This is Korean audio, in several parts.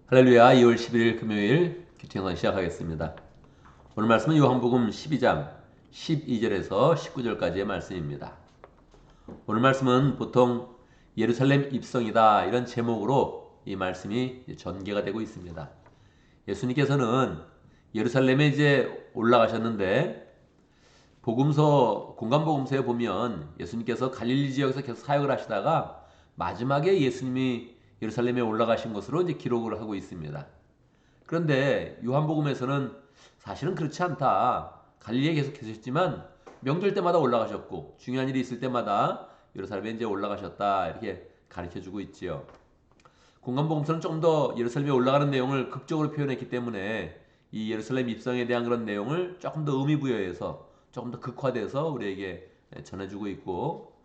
할렐루야. 2월 11일 금요일 큐티영상 시작하겠습니다. 오늘 말씀은 요한복음 12장 12절에서 19절까지의 말씀입니다. 오늘 말씀은 보통 예루살렘 입성이다 이런 제목으로 이 말씀이 전개가 되고 있습니다. 예수님께서는 예루살렘에 이제 올라가셨는데 공간복음서에 보면 예수님께서 갈릴리 지역에서 계속 사역을 하시다가 마지막에 예수님이 예루살렘에 올라가신 것으로 이제 기록을 하고 있습니다. 그런데 요한복음에서는 사실은 그렇지 않다. 갈릴리에 계속 계셨지만 명절 때마다 올라가셨고 중요한 일이 있을 때마다 예루살렘에 이제 올라가셨다 이렇게 가르쳐 주고 있지요. 공간복음서는 좀 더 예루살렘에 올라가는 내용을 극적으로 표현했기 때문에 이 예루살렘 입성에 대한 그런 내용을 조금 더 의미 부여해서 조금 더 극화돼서 우리에게 전해주고 있고,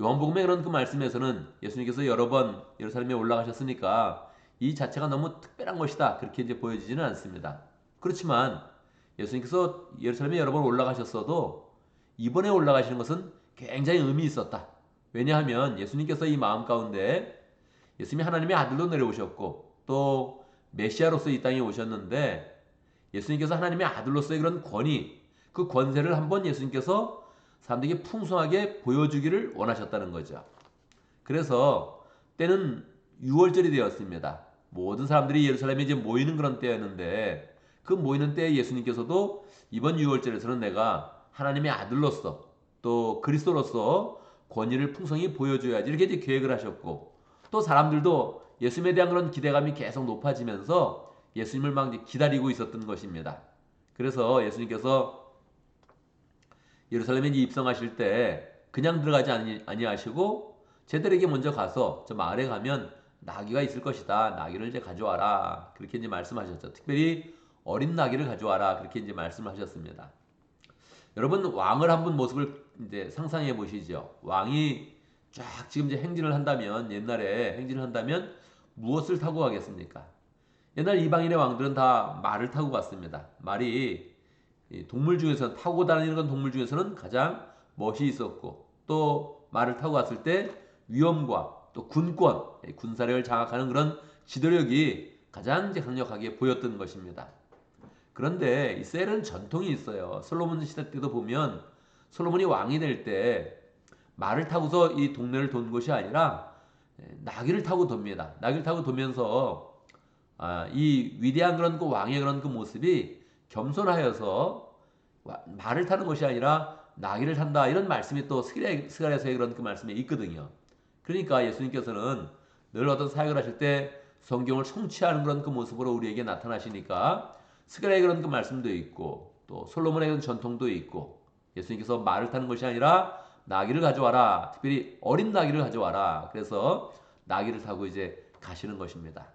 요한복음의 그런 그 말씀에서는 예수님께서 여러 번 예루살렘에 올라가셨으니까 이 자체가 너무 특별한 것이다 그렇게 이제 보여지지는 않습니다. 그렇지만 예수님께서 예루살렘에 여러 번 올라가셨어도 이번에 올라가시는 것은 굉장히 의미 있었다. 왜냐하면 예수님께서 이 마음 가운데 예수님이 하나님의 아들로 내려오셨고 또 메시아로서 이 땅에 오셨는데, 예수님께서 하나님의 아들로서의 그런 권위, 그 권세를 한번 예수님께서 사람들에게 풍성하게 보여주기를 원하셨다는 거죠. 그래서 때는 6월절이 되었습니다. 모든 사람들이 예루살렘에 이제 모이는 그런 때였는데, 그 모이는 때에 예수님께서도 이번 6월절에서는 내가 하나님의 아들로서 또 그리스도로서 권위를 풍성히 보여줘야지 이렇게 이제 계획을 하셨고, 또 사람들도 예수님에 대한 그런 기대감이 계속 높아지면서 예수님을 막 기다리고 있었던 것입니다. 그래서 예수님께서 예루살렘에 입성하실 때 그냥 들어가지 아니하시고 제들에게 먼저 가서 저 마을에 가면 나귀가 있을 것이다. 나귀를 이제 가져와라. 그렇게 이제 말씀하셨죠. 특별히 어린 나귀를 가져와라. 그렇게 이제 말씀하셨습니다. 여러분, 왕을 한번 모습을 이제 상상해 보시죠. 왕이 쫙 지금 이제 행진을 한다면, 옛날에 행진을 한다면 무엇을 타고 가겠습니까? 옛날 이방인의 왕들은 다 말을 타고 갔습니다. 말이 동물 중에서 타고 다니는 건 동물 중에서는 가장 멋이 있었고, 또 말을 타고 갔을 때 위엄과 또 군권, 군사력을 장악하는 그런 지도력이 가장 이제 강력하게 보였던 것입니다. 그런데 이스라엘은 전통이 있어요. 솔로몬 시대 때도 보면 솔로몬이 왕이 될 때 말을 타고서 이 동네를 돈 것이 아니라 나귀를 타고 돕니다. 나귀를 타고 돌면서 이 위대한 그런 그 왕의 그런 그 모습이 겸손하여서 말을 타는 것이 아니라 나귀를 탄다 이런 말씀이 또 스가랴서의 그런 그 말씀에 있거든요. 그러니까 예수님께서는 늘 어떤 사역을 하실 때 성경을 성취하는 그런 그 모습으로 우리에게 나타나시니까 스가랴의 그런 그 말씀도 있고 또 솔로몬의 그런 전통도 있고, 예수님께서 말을 타는 것이 아니라 나귀를 가져와라. 특별히 어린 나귀를 가져와라. 그래서 나귀를 타고 이제 가시는 것입니다.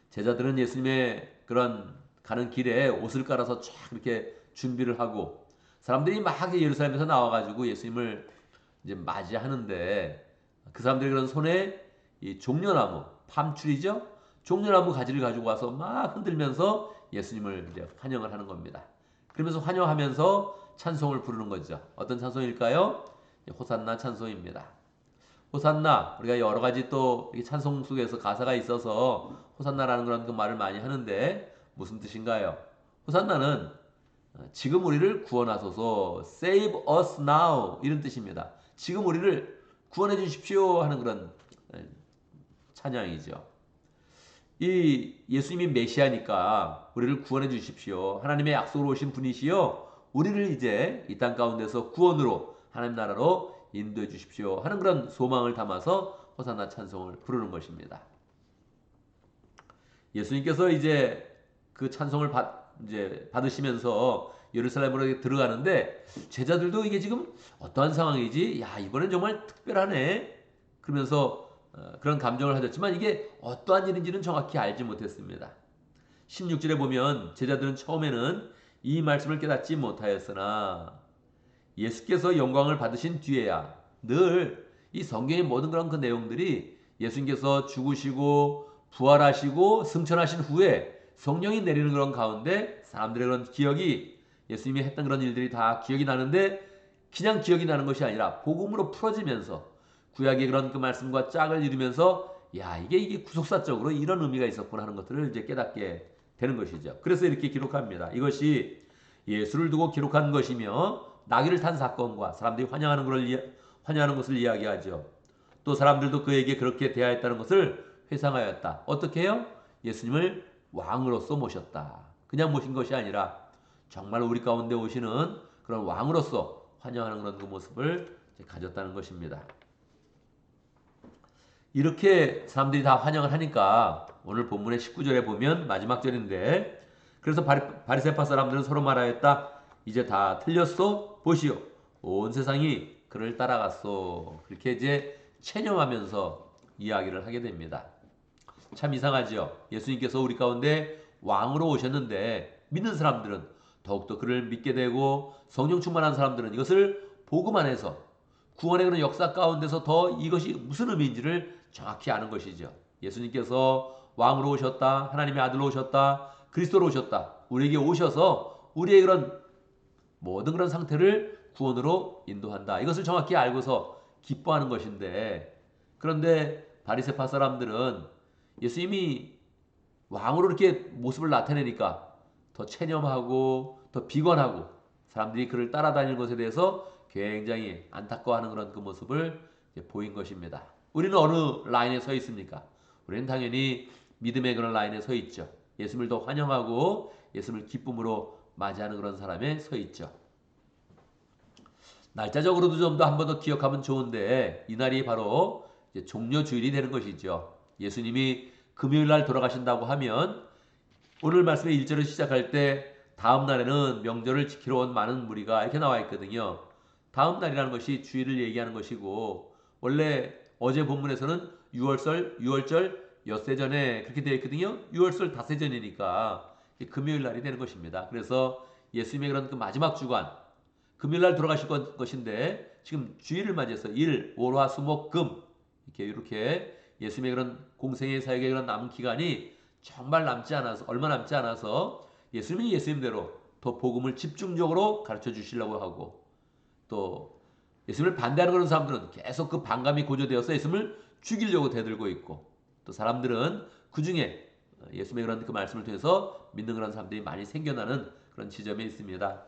제자들은 예수님의 그런 가는 길에 옷을 깔아서 쫙 이렇게 준비를 하고, 사람들이 막 예루살렘에서 나와가지고 예수님을 이제 맞이하는데, 그 사람들이 그런 손에 이 종려나무, 팜추리죠? 종려나무 가지를 가지고 와서 막 흔들면서 예수님을 이제 환영을 하는 겁니다. 그러면서 환영하면서 찬송을 부르는 거죠. 어떤 찬송일까요? 호산나 찬송입니다. 호산나, 우리가 여러 가지 또 찬송 속에서 가사가 있어서 호산나라는 그런 그 말을 많이 하는데 무슨 뜻인가요? 호산나는 지금 우리를 구원하소서, save us now 이런 뜻입니다. 지금 우리를 구원해 주십시오 하는 그런 찬양이죠. 이 예수님이 메시아니까 우리를 구원해 주십시오. 하나님의 약속으로 오신 분이시요, 우리를 이제 이 땅 가운데서 구원으로 하나님 나라로 인도해 주십시오 하는 그런 소망을 담아서 호산나 찬송을 부르는 것입니다. 예수님께서 이제 그 찬송을 이제 받으시면서 예루살렘으로 들어가는데, 제자들도 이게 지금 어떠한 상황이지? 야, 이번엔 정말 특별하네. 그러면서 그런 감정을 가졌지만 이게 어떠한 일인지는 정확히 알지 못했습니다. 16절에 보면 제자들은 처음에는 이 말씀을 깨닫지 못하였으나 예수께서 영광을 받으신 뒤에야, 늘 이 성경의 모든 그런 그 내용들이 예수님께서 죽으시고 부활하시고 승천하신 후에 성령이 내리는 그런 가운데 사람들의 그런 기억이, 예수님이 했던 그런 일들이 다 기억이 나는데, 그냥 기억이 나는 것이 아니라 복음으로 풀어지면서 구약의 그런 그 말씀과 짝을 이루면서 야, 이게 구속사적으로 이런 의미가 있었구나 하는 것들을 이제 깨닫게 되는 것이죠. 그래서 이렇게 기록합니다. 이것이 예수를 두고 기록한 것이며 나귀를 탄 사건과 사람들이 환영하는 것을 이야기하죠. 또 사람들도 그에게 그렇게 대하였다는 것을 회상하였다. 어떻게 해요? 예수님을 왕으로서 모셨다. 그냥 모신 것이 아니라 정말 우리 가운데 오시는 그런 왕으로서 환영하는 그런 그 모습을 가졌다는 것입니다. 이렇게 사람들이 다 환영을 하니까 오늘 본문의 19절에 보면 마지막 절인데, 그래서 바리새파 사람들은 서로 말하였다. 이제 다 틀렸소. 보시오. 온 세상이 그를 따라갔소. 그렇게 이제 체념하면서 이야기를 하게 됩니다. 참 이상하죠. 예수님께서 우리 가운데 왕으로 오셨는데 믿는 사람들은 더욱더 그를 믿게 되고, 성령 충만한 사람들은 이것을 복음 안에서 구원의 그런 역사 가운데서 더 이것이 무슨 의미인지를 정확히 아는 것이죠. 예수님께서 왕으로 오셨다. 하나님의 아들로 오셨다. 그리스도로 오셨다. 우리에게 오셔서 우리의 그런 모든 그런 상태를 구원으로 인도한다. 이것을 정확히 알고서 기뻐하는 것인데, 그런데 바리새파 사람들은 예수님이 왕으로 이렇게 모습을 나타내니까 더 체념하고 더 비관하고 사람들이 그를 따라다니는 것에 대해서 굉장히 안타까워하는 그런 그 모습을 보인 것입니다. 우리는 어느 라인에 서 있습니까? 우리는 당연히 믿음의 그런 라인에 서 있죠. 예수님을 더 환영하고 예수님을 기쁨으로 맞이하는 그런 사람에 서 있죠. 날짜적으로도 좀 더 한 번 더 기억하면 좋은데, 이날이 바로 이제 종려주일이 되는 것이죠. 예수님이 금요일 날 돌아가신다고 하면 오늘 말씀의 1절을 시작할 때 다음 날에는 명절을 지키러 온 많은 무리가 이렇게 나와 있거든요. 다음 날이라는 것이 주일을 얘기하는 것이고, 원래 어제 본문에서는 6월절 엿새 전에 그렇게 되어 있거든요. 6월절 닷새 전이니까 금요일 날이 되는 것입니다. 그래서 예수님의 그런 그 마지막 주간, 금요일 날 돌아가실 것인데 지금 주일을 맞이해서 일, 월, 화, 수, 목, 금 이렇게 예수님의 그런 공생의 사역의 그런 남은 기간이 정말 얼마 남지 않아서 예수님이 예수님대로 더 복음을 집중적으로 가르쳐 주시려고 하고, 또 예수님을 반대하는 그런 사람들은 계속 그 반감이 고조되어서 예수님을 죽이려고 대들고 있고, 또 사람들은 그 중에 예수님의 그런 그 말씀을 통해서 믿는 그런 사람들이 많이 생겨나는 그런 지점에 있습니다.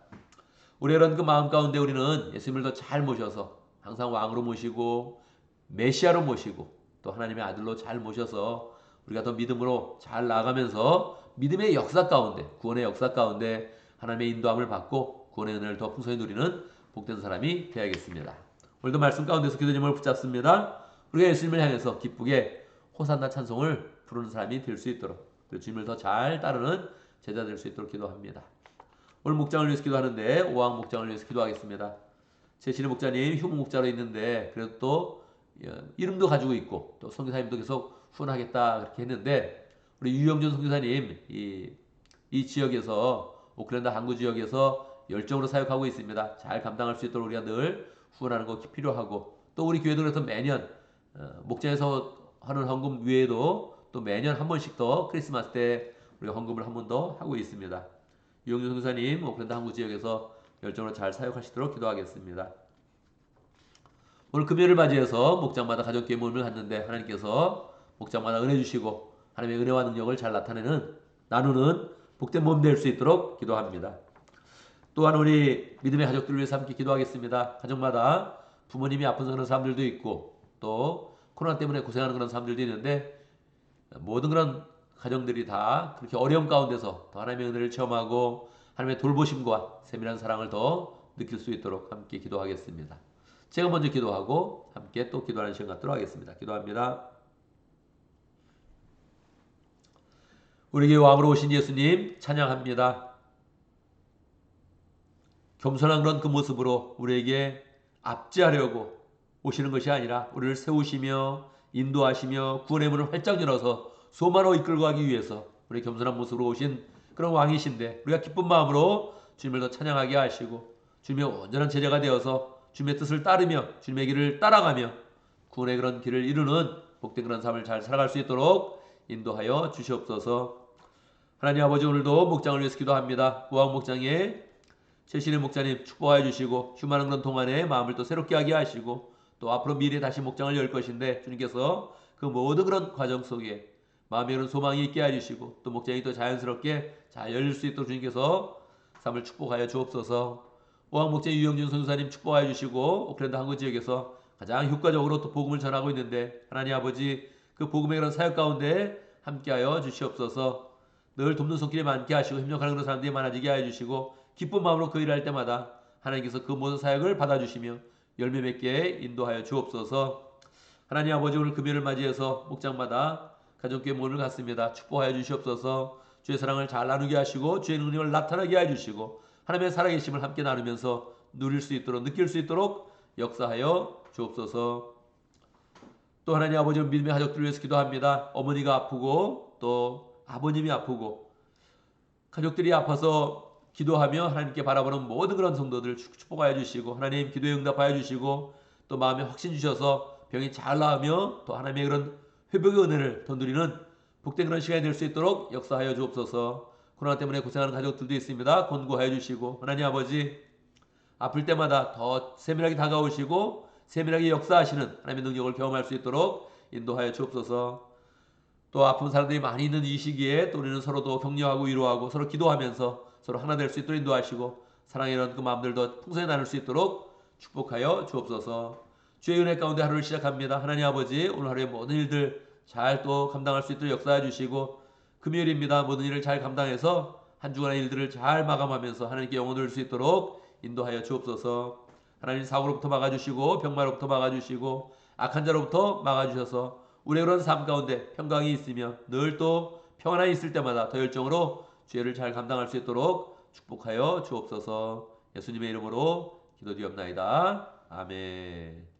우리의 그런 그 마음 가운데 우리는 예수님을 더 잘 모셔서 항상 왕으로 모시고 메시아로 모시고 또 하나님의 아들로 잘 모셔서 우리가 더 믿음으로 잘 나아가면서 믿음의 역사 가운데, 구원의 역사 가운데 하나님의 인도함을 받고 구원의 은혜를 더 풍성히 누리는 복된 사람이 되어야겠습니다. 오늘도 말씀 가운데서 기도 제목을 붙잡습니다. 우리가 예수님을 향해서 기쁘게 호산나 찬송을 부르는 사람이 될 수 있도록, 또 주님을 더 잘 따르는 제자 될 수 있도록 기도합니다. 오늘 목장을 위해서 기도하는데 오왕 목장을 위해서 기도하겠습니다. 제신의 목자님 휴무 목자로 있는데 그래도 또 이름도 가지고 있고 또 선교사님도 계속 후원하겠다 그렇게 했는데, 우리 유영준 선교사님 이 지역에서 오클랜드 항구 지역에서 열정으로 사역하고 있습니다. 잘 감당할 수 있도록 우리가 늘 후원하는 거 필요하고, 또 우리 교회도 그래서 매년 목장에서 하는 헌금 외에도 또 매년 한 번씩 더 크리스마스 때 우리가 헌금을 한 번 더 하고 있습니다. 유영준 선교사님 오클랜드 항구 지역에서 열정으로 잘 사역하시도록 기도하겠습니다. 오늘 금요일을 맞이해서 목장마다 가족교회 모임을 갖는데 하나님께서 목장마다 은혜 주시고 하나님의 은혜와 능력을 잘 나누는 복된 몸 될 수 있도록 기도합니다. 또한 우리 믿음의 가족들을 위해서 함께 기도하겠습니다. 가정마다 부모님이 아픈 그런 사람들도 있고 또 코로나 때문에 고생하는 그런 사람들도 있는데, 모든 그런 가정들이 다 그렇게 어려움 가운데서 더 하나님의 은혜를 체험하고 하나님의 돌보심과 세밀한 사랑을 더 느낄 수 있도록 함께 기도하겠습니다. 제가 먼저 기도하고 함께 또 기도하는 시간 갖도록 하겠습니다. 기도합니다. 우리에게 왕으로 오신 예수님 찬양합니다. 겸손한 그런 그 모습으로 우리에게 압제하려고 오시는 것이 아니라 우리를 세우시며 인도하시며 구원의 문을 활짝 열어서 소만으로 이끌고 가기 위해서 우리 겸손한 모습으로 오신 그런 왕이신데, 우리가 기쁜 마음으로 주님을 더 찬양하게 하시고 주님의 온전한 제자가 되어서 주님의 뜻을 따르며 주님의 길을 따라가며 구원의 그런 길을 이루는 복된 그런 삶을 잘 살아갈 수 있도록 인도하여 주시옵소서. 하나님 아버지, 오늘도 목장을 위해서 기도합니다. 우왕 목장에 최신의 목자님 축복하여 주시고 휴만한 그런 동안에 마음을 또 새롭게 하게 하시고 또 앞으로 미래에 다시 목장을 열 것인데 주님께서 그 모든 그런 과정 속에 마음에 그런 소망이 있게 해주시고 또 목장이 또 자연스럽게 잘 열릴 수 있도록 주님께서 삶을 축복하여 주옵소서. 오항 목장 유영준 선교사님 축복하여 주시고 오클랜드 항구 지역에서 가장 효과적으로 또 복음을 전하고 있는데 하나님 아버지 그 복음의 그런 사역 가운데 함께하여 주시옵소서. 늘 돕는 손길이 많게 하시고 협력하는 그런 사람들이 많아지게 하여 주시고 기쁜 마음으로 그 일을 할 때마다 하나님께서 그 모든 사역을 받아주시며 열매 맺게 인도하여 주옵소서. 하나님 아버지 오늘 금요일을 맞이해서 목장마다 가족교회 모임을 갖습니다. 축복하여 주시옵소서. 주의 사랑을 잘 나누게 하시고 주의 능력을 나타나게 해주시고 하나님의 살아계심을 함께 나누면서 누릴 수 있도록 느낄 수 있도록 역사하여 주옵소서. 또 하나님 아버지 믿음의 가족들을 위해서 기도합니다. 어머니가 아프고 또 아버님이 아프고 가족들이 아파서 기도하며 하나님께 바라보는 모든 그런 성도들 축복하여 주시고 하나님 기도에 응답하여 주시고 또 마음에 확신 주셔서 병이 잘 나으며 또 하나님의 그런 회복의 은혜를 더 누리는 복된 그런 시간이 될 수 있도록 역사하여 주옵소서. 코로나 때문에 고생하는 가족들도 있습니다. 권고하여 주시고 하나님 아버지 아플 때마다 더 세밀하게 다가오시고 세밀하게 역사하시는 하나님의 능력을 경험할 수 있도록 인도하여 주옵소서. 또 아픈 사람들이 많이 있는 이 시기에 또 우리는 서로도 격려하고 위로하고 서로 기도하면서 서로 하나 될 수 있도록 인도하시고 사랑의 이런 그 마음들도 풍성히 나눌 수 있도록 축복하여 주옵소서. 주의 은혜 가운데 하루를 시작합니다. 하나님 아버지 오늘 하루의 모든 일들 잘 또 감당할 수 있도록 역사해 주시고 금요일입니다. 모든 일을 잘 감당해서 한 주간의 일들을 잘 마감하면서 하나님께 영혼을 줄 수 있도록 인도하여 주옵소서. 하나님 사고로부터 막아주시고 병마로부터 막아주시고 악한 자로부터 막아주셔서 우리의 그런 삶 가운데 평강이 있으며 늘 또 평안이 있을 때마다 더 열정으로 죄를 잘 감당할 수 있도록 축복하여 주옵소서. 예수님의 이름으로 기도드리옵나이다. 아멘.